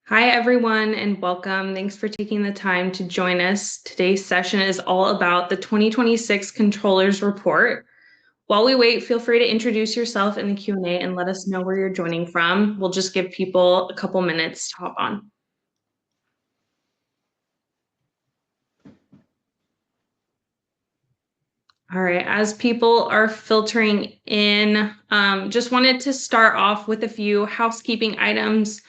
Hi, everyone, and welcome. Thanks for taking the time to join us. Today's session is all about the 2026 Controllers Report. While we wait, feel free to introduce yourself in the Q&A and let us know where you're joining from. We'll just give people a couple minutes to hop on. All right, as people are filtering in, just wanted to start off with a few housekeeping items.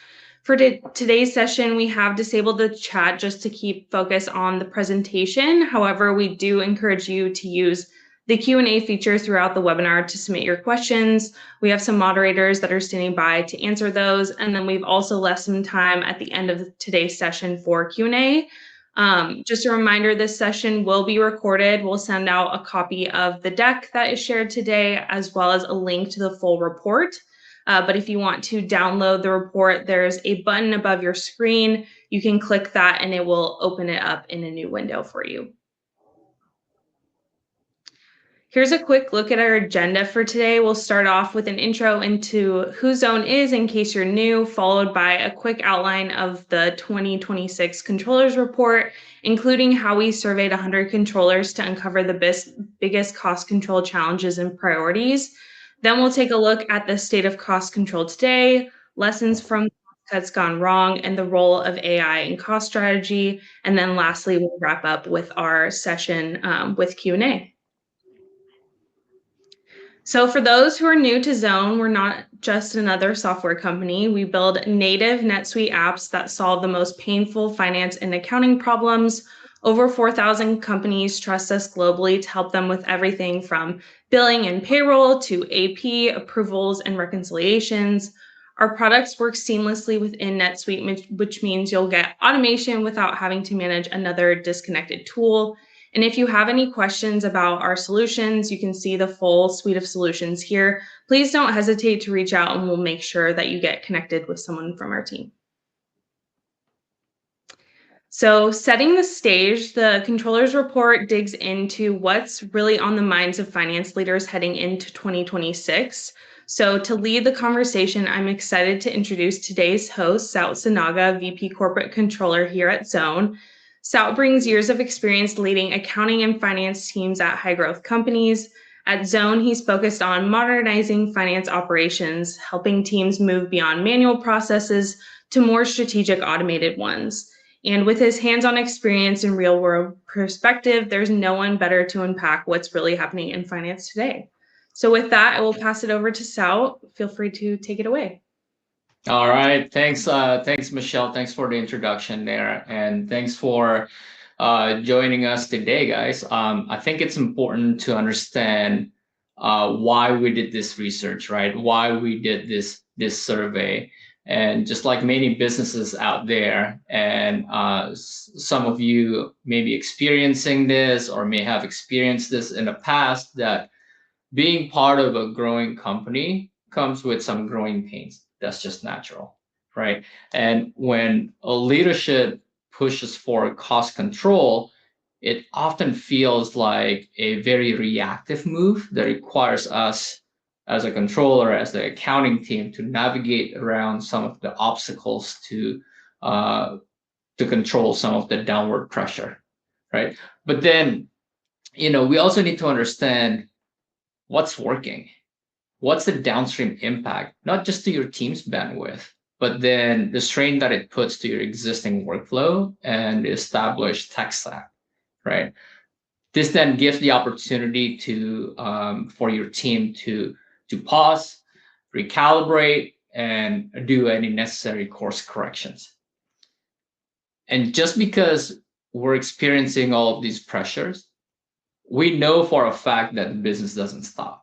For today's session, we have disabled the chat just to keep focus on the presentation. However, we do encourage you to use the Q&A feature throughout the webinar to submit your questions. We have some moderators that are standing by to answer those, and then we've also left some time at the end of today's session for Q&A. Just a reminder, this session will be recorded. We'll send out a copy of the deck that is shared today, as well as a link to the full report. But if you want to download the report, there's a button above your screen. You can click that and it will open it up in a new window for you. Here's a quick look at our agenda for today. We'll start off with an intro into who Zone is in case you're new, followed by a quick outline of the 2026 Controllers Report, including how we surveyed 100 controllers to uncover the biggest cost control challenges and priorities. Then we'll take a look at the state of cost control today, lessons from cuts gone wrong, and the role of AI in cost strategy. And then lastly, we'll wrap up with our session with Q&A. So for those who are new to Zone, we're not just another software company. We build native NetSuite apps that solve the most painful finance and accounting problems. Over 4,000 companies trust us globally to help them with everything from billing and payroll to AP, approvals, and reconciliations. Our products work seamlessly within NetSuite, which means you'll get automation without having to manage another disconnected tool. And if you have any questions about our solutions, you can see the full suite of solutions here. Please don't hesitate to reach out and we'll make sure that you get connected with someone from our team. So setting the stage, the Controllers Report digs into what's really on the minds of finance leaders heading into 2026. So to lead the conversation, I'm excited to introduce today's host, Saut Sinaga, VP Corporate Controller here at Zone. Saut brings years of experience leading accounting and finance teams at high-growth companies. At Zone, he's focused on modernizing finance operations, helping teams move beyond manual processes to more strategic automated ones. And with his hands-on experience and real-world perspective, there's no one better to unpack what's really happening in finance today. So with that, I will pass it over to Saut. Feel free to take it away. All right, thanks, Michelle. Thanks for the introduction there, and thanks for joining us today, guys. I think it's important to understand why we did this research, right? Why we did this survey, and just like many businesses out there, and some of you may be experiencing this or may have experienced this in the past, that being part of a growing company comes with some growing pains. That's just natural, right? And when a leadership pushes for cost control, it often feels like a very reactive move that requires us as a controller, as the accounting team, to navigate around some of the obstacles to control some of the downward pressure, right? But then, we also need to understand what's working. What's the downstream impact, not just to your team's bandwidth, but then the strain that it puts to your existing workflow and established tech stack, right? This then gives the opportunity for your team to pause, recalibrate, and do any necessary course corrections. And just because we're experiencing all of these pressures, we know for a fact that the business doesn't stop.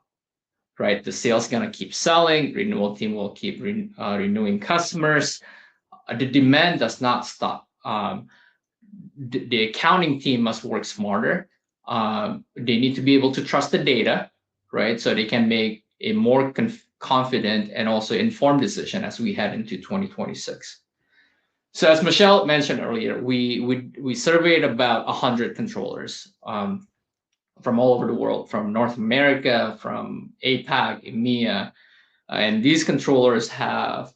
Right, the sales gonna keep selling. Renewal team will keep renewing customers. The demand does not stop. The accounting team must work smarter. They need to be able to trust the data, right, so they can make a more confident and also informed decision as we head into 2026. So as Michelle mentioned earlier, we surveyed about 100 controllers. From all over the world, from North America, from APAC, EMEA, and these controllers have,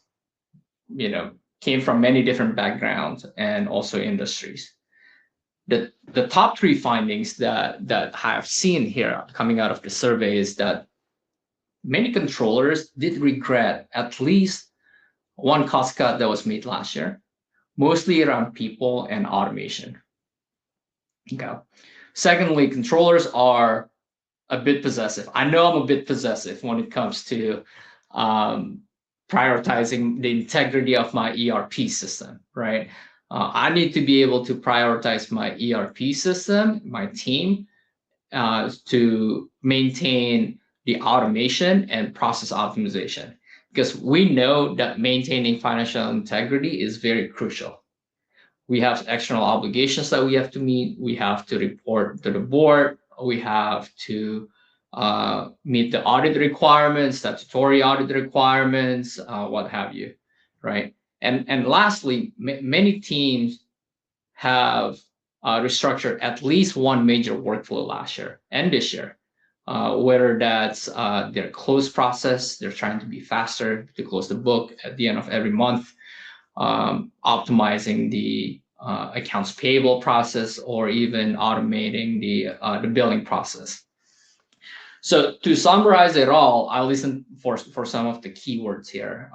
came from many different backgrounds and also industries. The top three findings that I have seen here coming out of the survey is that many controllers did regret at least one cost cut that was made last year, mostly around people and automation. Okay. Secondly, controllers are a bit possessive. I know I'm a bit possessive when it comes to prioritizing the integrity of my ERP system, right? I need to be able to prioritize my ERP system, my team, to maintain the automation and process optimization, because we know that maintaining financial integrity is very crucial. We have external obligations that we have to meet. We have to report to the board. We have to meet the audit requirements, statutory audit requirements, what have you, right? And lastly, many teams have restructured at least one major workflow last year and this year, whether that's their close process, they're trying to be faster to close the book at the end of every month, optimizing the accounts payable process, or even automating the billing process. So to summarize it all, I listen for some of the keywords here.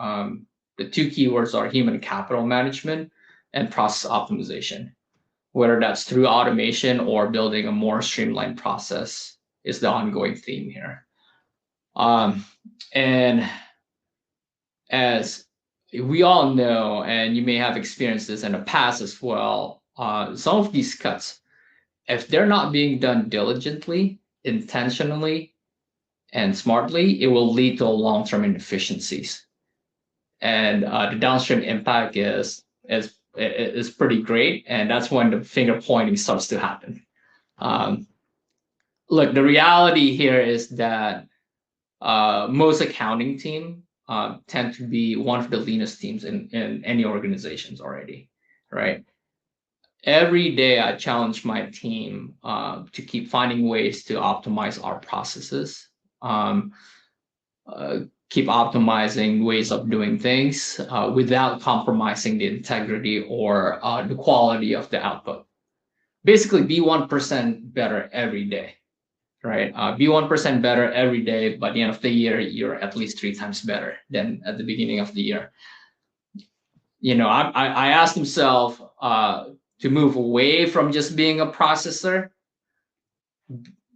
The two keywords are human capital management and process optimization. Whether that's through automation or building a more streamlined process is the ongoing theme here. And as we all know, and you may have experienced this in the past as well, some of these cuts, if they're not being done diligently, intentionally, and smartly, it will lead to long-term inefficiencies. And the downstream impact is pretty great, and that's when the finger pointing starts to happen. Look, the reality here is that most accounting team tend to be one of the leanest teams in any organizations already, right? Every day I challenge my team to keep finding ways to optimize our processes, keep optimizing ways of doing things without compromising the integrity or the quality of the output. Basically, be 1% better every day, right? Be 1% better every day. By the end of the year, you're at least 3 times better than at the beginning of the year. You know, I asked myself to move away from just being a processor,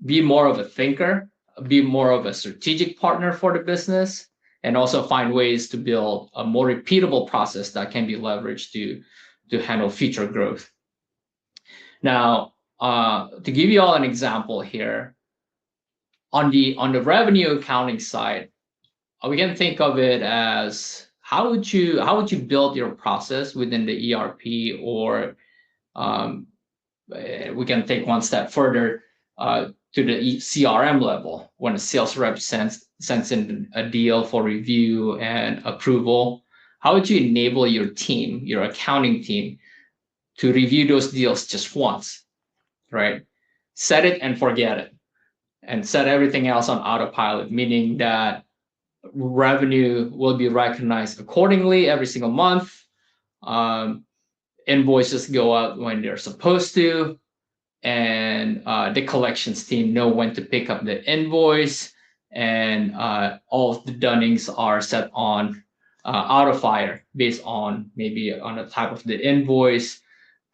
be more of a thinker, be more of a strategic partner for the business, and also find ways to build a more repeatable process that can be leveraged to handle future growth. Now, to give you all an example here, on the revenue accounting side, we can think of it as how would you build your process within the ERP, or we can take one step further to the CRM level. When a sales rep sends in a deal for review and approval, how would you enable your team, your accounting team, to review those deals just once, right? Set it and forget it, and set everything else on autopilot, meaning that revenue will be recognized accordingly every single month. Invoices go out when they're supposed to, and the collections team know when to pick up the invoice, and all of the dunnings are set on auto fire based on maybe on the type of the invoice,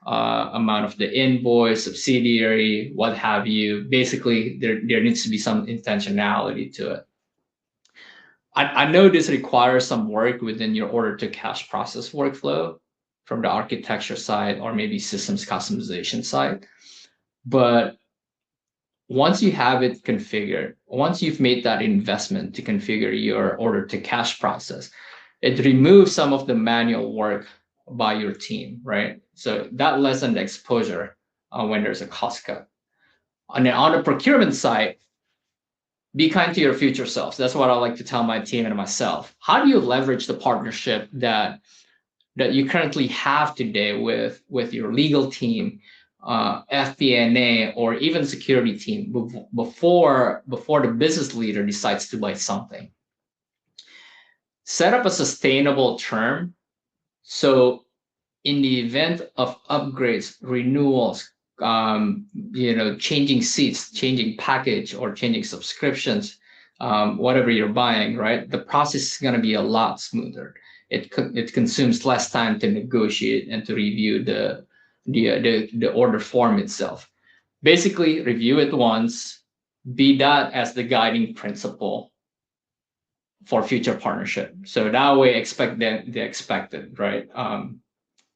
amount of the invoice, subsidiary, what have you. Basically, there needs to be some intentionality to it. I know this requires some work within your order to cash process workflow from the architecture side, or maybe systems customization side. But once you have it configured, once you've made that investment to configure your order to cash process, it removes some of the manual work by your team, right? So that lessens the exposure when there's a cost cut. And then on the procurement side, be kind to your future selves. That's what I like to tell my team and myself. How do you leverage the partnership that you currently have today with your legal team, FP&A, or even security team before the business leader decides to buy something? Set up a sustainable term So in the event of upgrades, renewals, changing seats, changing package, or changing subscriptions, whatever you're buying, right? The process is going to be a lot smoother. It consumes less time to negotiate and to review the order form itself. Basically, review it once, be that as the guiding principle for future partnership. So that way, expect the expected, right?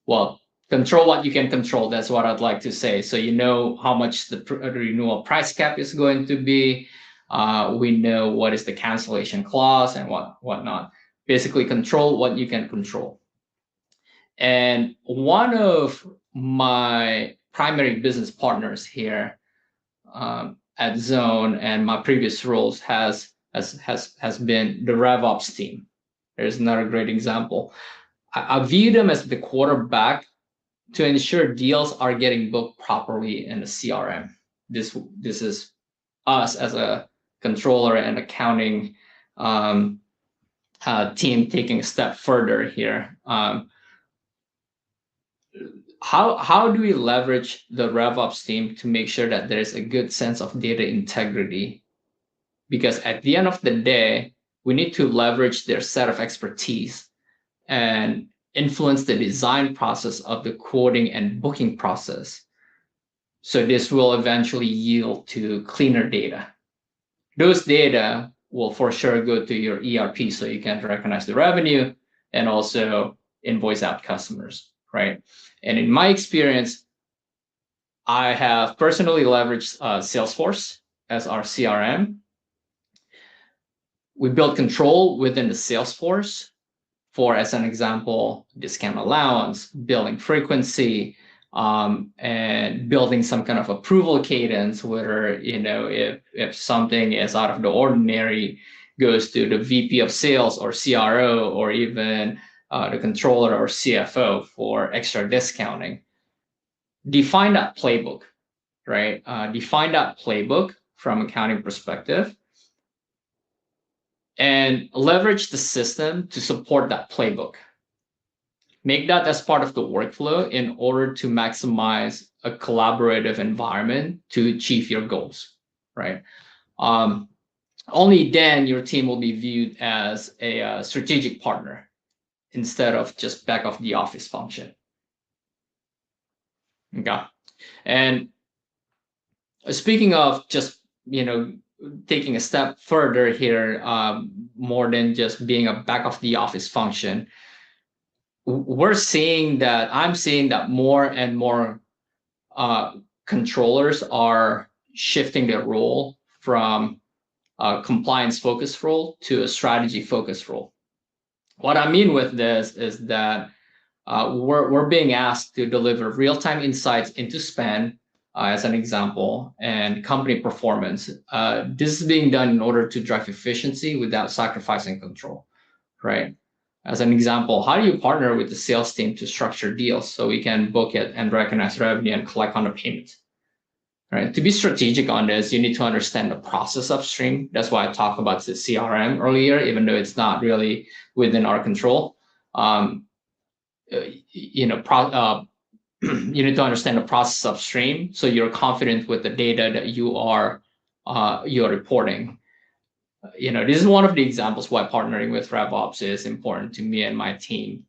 Well, control what you can control. That's what I'd like to say. So you know how much the renewal price cap is going to be. We know what is the cancellation clause and whatnot. Basically, control what you can control. And one of my primary business partners here at Zone and my previous roles has been the RevOps team. There's another great example. I view them as the quarterback to ensure deals are getting booked properly in the CRM. This is us as a controller and accounting team taking a step further here. How do we leverage the RevOps team to make sure that there's a good sense of data integrity? Because at the end of the day, we need to leverage their set of expertise and influence the design process of the quoting and booking process. So this will eventually yield to cleaner data. Those data will for sure go to your ERP so you can recognize the revenue and also invoice out customers, right? And in my experience, I have personally leveraged Salesforce as our CRM. We built control within the Salesforce for, as an example, discount allowance, billing frequency, and building some kind of approval cadence, whether, if something is out of the ordinary, goes to the VP of sales or CRO, or even the controller or CFO for extra discounting. Define that playbook, right? Define that playbook from accounting perspective and leverage the system to support that playbook. Make that as part of the workflow in order to maximize a collaborative environment to achieve your goals, right? Only then your team will be viewed as a strategic partner instead of just back of the office function. Okay. And speaking of just, taking a step further here, more than just being a back of the office function, I'm seeing that more and more controllers are shifting their role from a compliance focused role to a strategy focused role. What I mean with this is that we're being asked to deliver real-time insights into spend, as an example, and company performance. This is being done in order to drive efficiency without sacrificing control, right? As an example, how do you partner with the sales team to structure deals so we can book it and recognize revenue and collect on the payments? Right. To be strategic on this, you need to understand the process upstream. That's why I talked about the CRM earlier, even though it's not really within our control. You need to understand the process upstream so you're confident with the data that you're reporting. This is one of the examples why partnering with RevOps is important to me and my team.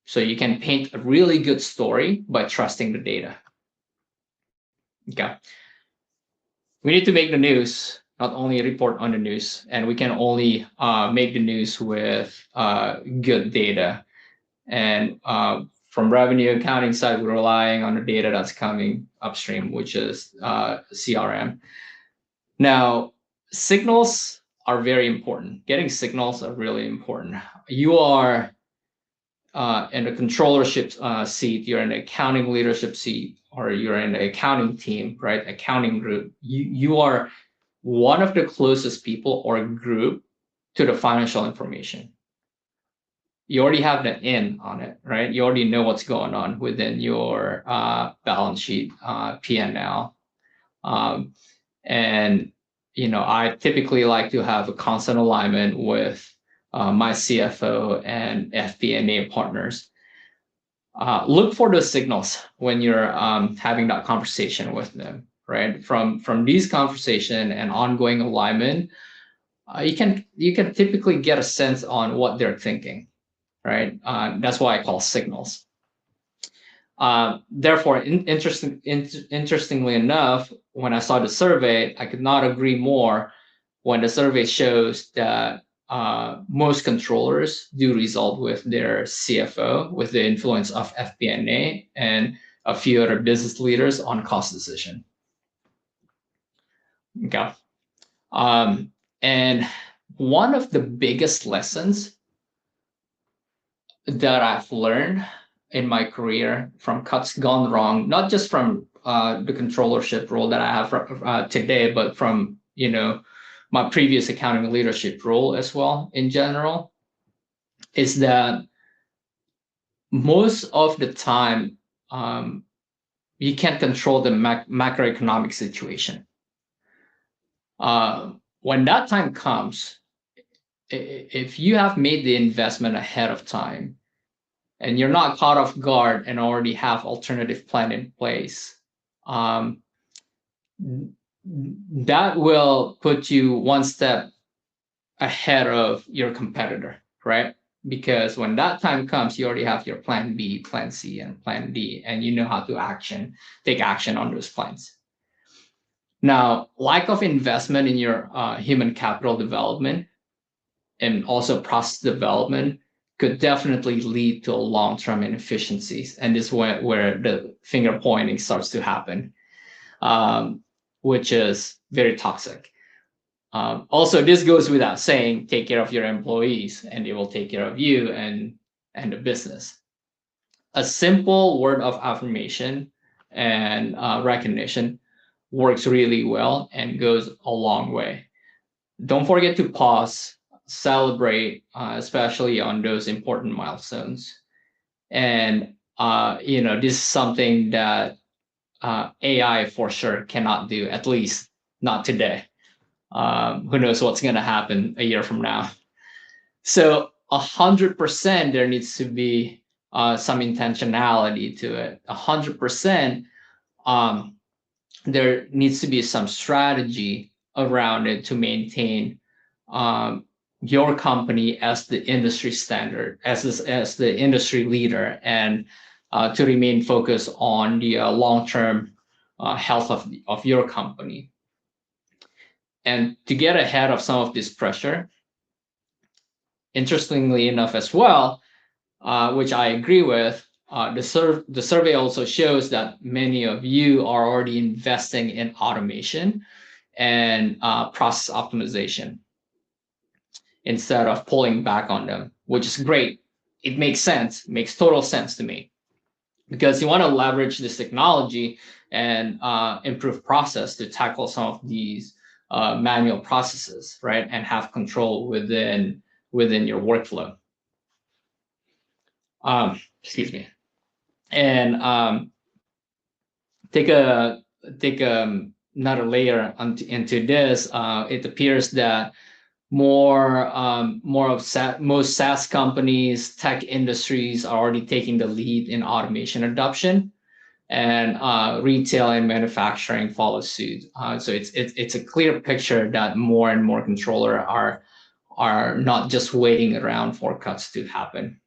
So you can paint a really good story by trusting the data. Okay. We need to make the news, not only report on the news, and we can only make the news with good data. And from revenue accounting side, we're relying on the data that's coming upstream, which is CRM. Now, signals are very important. Getting signals are really important. You are in a controllership seat, you're in the accounting leadership seat, or you're in the accounting team, right? Accounting group. You are one of the closest people or group to the financial information. You already have the in on it, right? You already know what's going on within your balance sheet, P&L. And, I typically like to have a constant alignment with my CFO and FP&A partners. look for those signals when you're having that conversation with them, right? From these conversation and ongoing alignment, you can typically get a sense on what they're thinking, right? That's why I call signals. Therefore, interestingly enough, when I saw the survey, I could not agree more when the survey shows that most controllers do result with their CFO, with the influence of FP&A and a few other business leaders on cost decision. Okay. And one of the biggest lessons that I've learned in my career from cuts gone wrong, not just from the controllership role that I have today, but from my previous accounting leadership role as well in general, is that most of the time you can't control the macroeconomic situation. When that time comes, if you have made the investment ahead of time and you're not caught off guard and already have alternative plan in place, that will put you one step ahead of your competitor, right? Because when that time comes, you already have your plan B, plan C, and plan D, and you know how to take action on those plans. Now, lack of investment in your human capital development and also process development could definitely lead to long-term inefficiencies. And this is where the finger pointing starts to happen, which is very toxic. Also, this goes without saying, take care of your employees and they will take care of you and the business. A simple word of affirmation and recognition works really well and goes a long way. Don't forget to pause, celebrate, especially on those important milestones. And this is something that AI for sure cannot do, at least not today. Who knows what's going to happen a year from now? So 100% there needs to be some intentionality to it. 100% there needs to be some strategy around it to maintain your company as the industry standard, as the industry leader, and to remain focused on the long-term health of your company. And to get ahead of some of this pressure, interestingly enough as well, which I agree with, the survey also shows that many of you are already investing in automation and process optimization instead of pulling back on them, which is great. It makes sense, makes total sense to me, because you want to leverage this technology and improve process to tackle some of these manual processes, right? And have control within your workflow. Excuse me. And take another layer into this. It appears that most SaaS companies, tech industries are already taking the lead in automation adoption, and retail and manufacturing follow suit. So it's a clear picture that more and more controllers are not just waiting around for cuts to happen.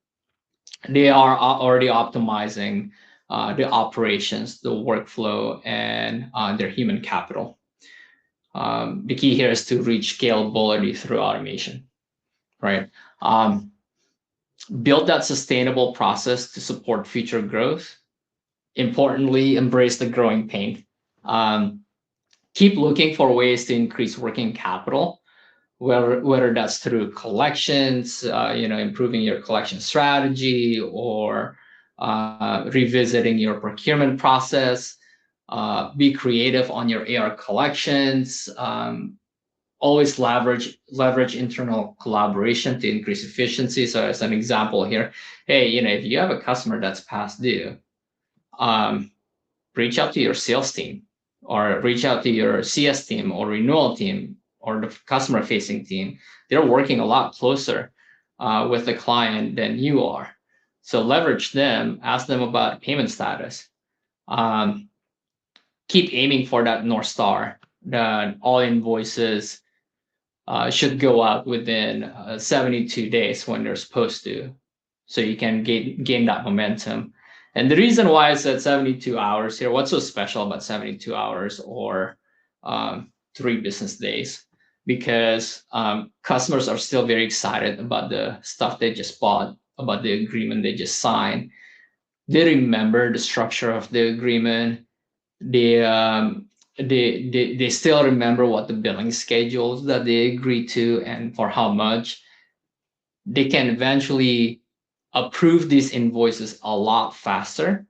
They are already optimizing the operations, the workflow, and their human capital. The key here is to reach scalability through automation, right? Build that sustainable process to support future growth. Importantly, embrace the growing pain. Keep looking for ways to increase working capital, whether that's through collections, improving your collection strategy, or revisiting your procurement process. Be creative on your AR collections. Always leverage internal collaboration to increase efficiency. So as an example here, hey, if you have a customer that's past due, reach out to your sales team, or reach out to your CS team or renewal team or the customer facing team. They're working a lot closer with the client than you are. So leverage them, ask them about payment status. Um, Keep aiming for that North Star, that all invoices should go out within 72 days when they're supposed to. So you can gain that momentum. And the reason why I said 72 hours here, what's so special about 72 hours or 3 business days? Because customers are still very excited about the stuff they just bought, about the agreement they just signed. They remember the structure of the agreement. They they still remember what the billing schedules that they agreed to and for how much. They can eventually approve these invoices a lot faster,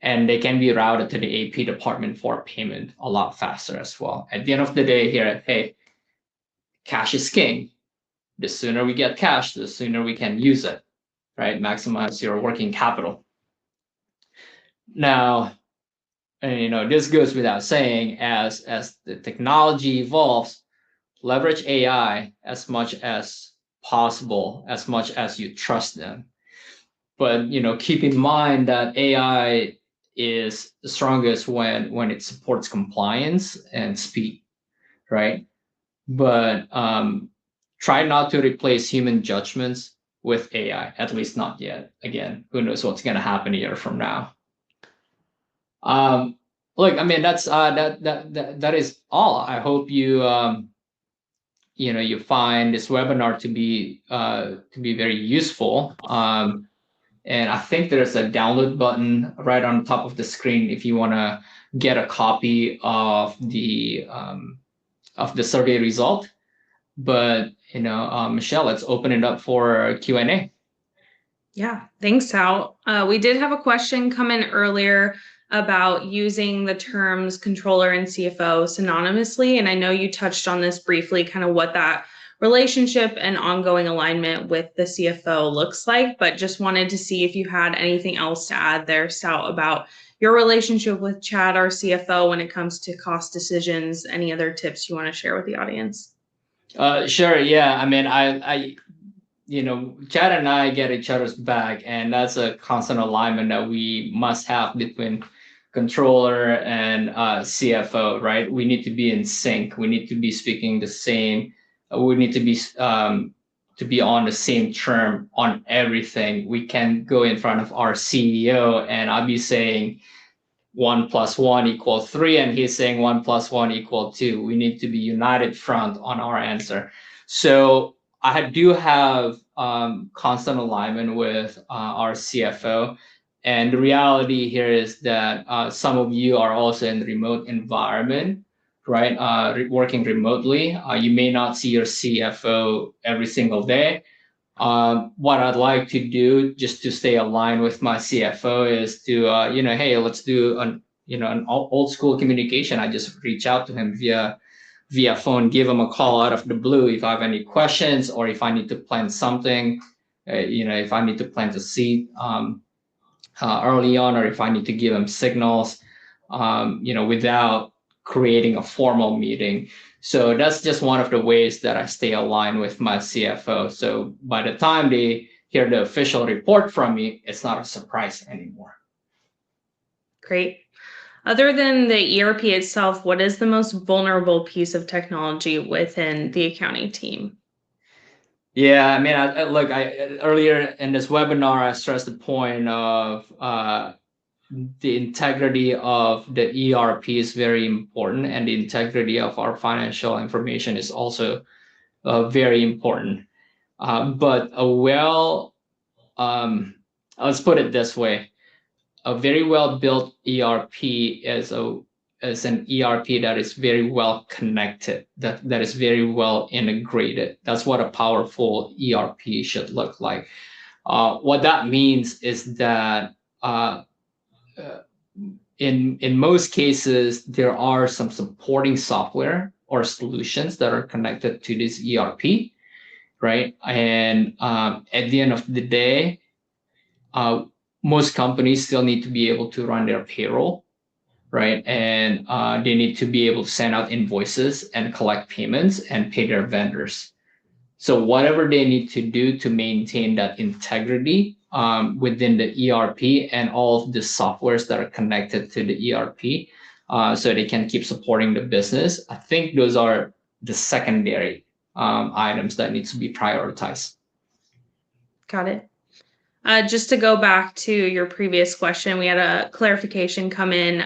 and they can be routed to the AP department for payment a lot faster as well. At the end of the day here, hey, cash is king. The sooner we get cash, the sooner we can use it, right? Maximize your working capital. Now, and, this goes without saying, as the technology evolves, leverage AI as much as possible, as much as you trust them. But keep in mind that AI is the strongest when it supports compliance and speed, right? But try not to replace human judgments with AI, at least not yet. Again, who knows what's going to happen a year from now. Look, I mean, that's that is all. I hope you find this webinar to be very useful. And I think there's a download button right on top of the screen if you want to get a copy of the survey result. But Michelle, let's open it up for Q&A. Yeah, thanks, Saut. We did have a question come in earlier about using the terms controller and CFO synonymously. And I know you touched on this briefly, kind of what that relationship and ongoing alignment with the CFO looks like, but just wanted to see if you had anything else to add there, Saut, about your relationship with Chad, our CFO, when it comes to cost decisions. Any other tips you want to share with the audience? Sure. Yeah. I mean, Chad and I get each other's back, and that's a constant alignment that we must have between controller and CFO, right? We need to be in sync. We need to be speaking the same. We need to be on the same term on everything. We can go in front of our CEO and I'll be saying 1 + 1 = 3, and he's saying 1 + 1 = 2. We need to be united front on our answer. So I do have constant alignment with our CFO. And the reality here is that some of you are also in the remote environment, right? Working remotely. You may not see your CFO every single day. What I'd like to do just to stay aligned with my CFO is to, hey, let's do an old school communication. I just reach out to him via phone, give him a call out of the blue if I have any questions, or if I need to plan something, if I need to plant a seed early on, or if I need to give him signals, without creating a formal meeting. So that's just one of the ways that I stay aligned with my CFO. So by the time they hear the official report from me, it's not a surprise anymore. Great. Other than the ERP itself, what is the most vulnerable piece of technology within the accounting team? Yeah, I mean, look, earlier in this webinar, I stressed the point of the integrity of the ERP is very important, and the integrity of our financial information is also very important. But let's put it this way: a very well built ERP is an ERP that is very well connected, that is very well integrated. That's what a powerful ERP should look like. What that means is that in most cases, there are some supporting software or solutions that are connected to this ERP, right? And at the end of the day, most companies still need to be able to run their payroll, right? And they need to be able to send out invoices and collect payments and pay their vendors. So whatever they need to do to maintain that integrity, within the ERP and all of the softwares that are connected to the ERP, so they can keep supporting the business. I think those are the secondary items that needs to be prioritized. Got it. Just to go back to your previous question, we had a clarification come in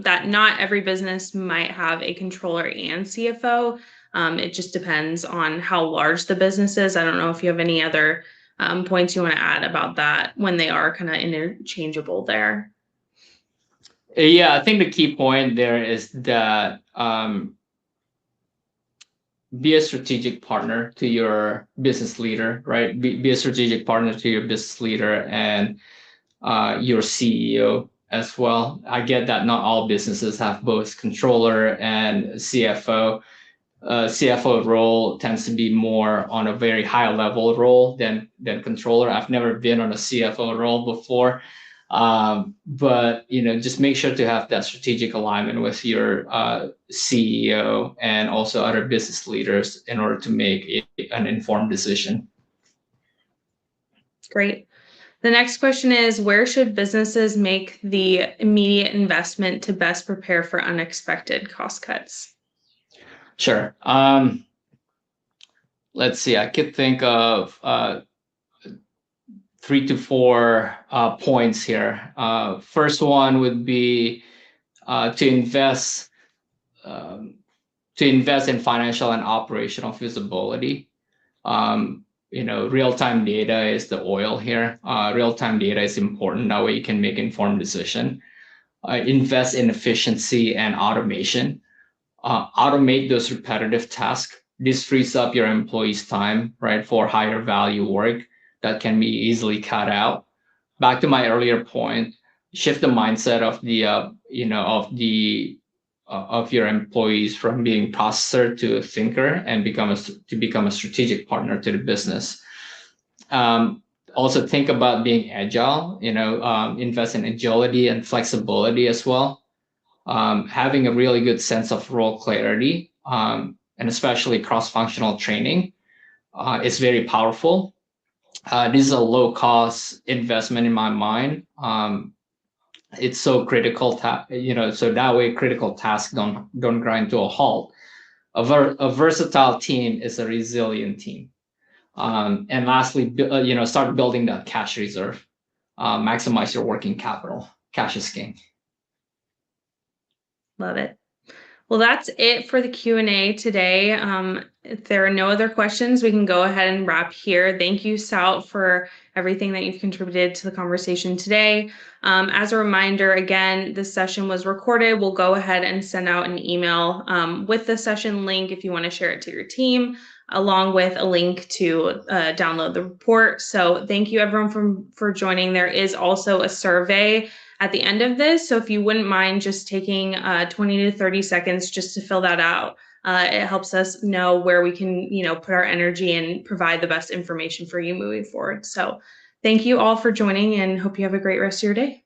that not every business might have a controller and CFO. It just depends on how large the business is. I don't know if you have any other points you want to add about that when they are kind of interchangeable there. Yeah, I think the key point there is that be a strategic partner to your business leader, right? Be a strategic partner to your business leader and your CEO as well. I get that not all businesses have both controller and CFO. CFO role tends to be more on a very high level role than controller. I've never been on a CFO role before, but just make sure to have that strategic alignment with your CEO and also other business leaders in order to make an informed decision. Great. The next question is, where should businesses make the immediate investment to best prepare for unexpected cost cuts? Sure. Let's see. I could think of 3 to 4 points here. First one would be to invest in financial and operational visibility. Real-time data is the oil here. Real-time data is important. That way you can make informed decision. Invest in efficiency and automation. Automate those repetitive tasks. This frees up your employees' time, right, for higher value work that can be easily cut out. Back to my earlier point, shift the mindset of your employees from being processor to a thinker and become a strategic partner to the business. Also think about being agile. Invest in agility and flexibility as well. Having a really good sense of role clarity, and especially cross-functional training, is very powerful. This is a low-cost investment in my mind. It's so critical, so that way critical tasks don't grind to a halt. A versatile team is a resilient team. And lastly, start building that cash reserve. Maximize your working capital. Cash is king. Love it. Well, that's it for the Q&A today. If there are no other questions, we can go ahead and wrap here. Thank you, Saut, for everything that you've contributed to the conversation today. As a reminder, again, this session was recorded. We'll go ahead and send out an email with the session link if you want to share it to your team, along with a link to download the report. So thank you, everyone, for joining. There is also a survey at the end of this. So if you wouldn't mind just taking 20 to 30 seconds just to fill that out, it helps us know where we can, put our energy and provide the best information for you moving forward. So thank you all for joining and hope you have a great rest of your day.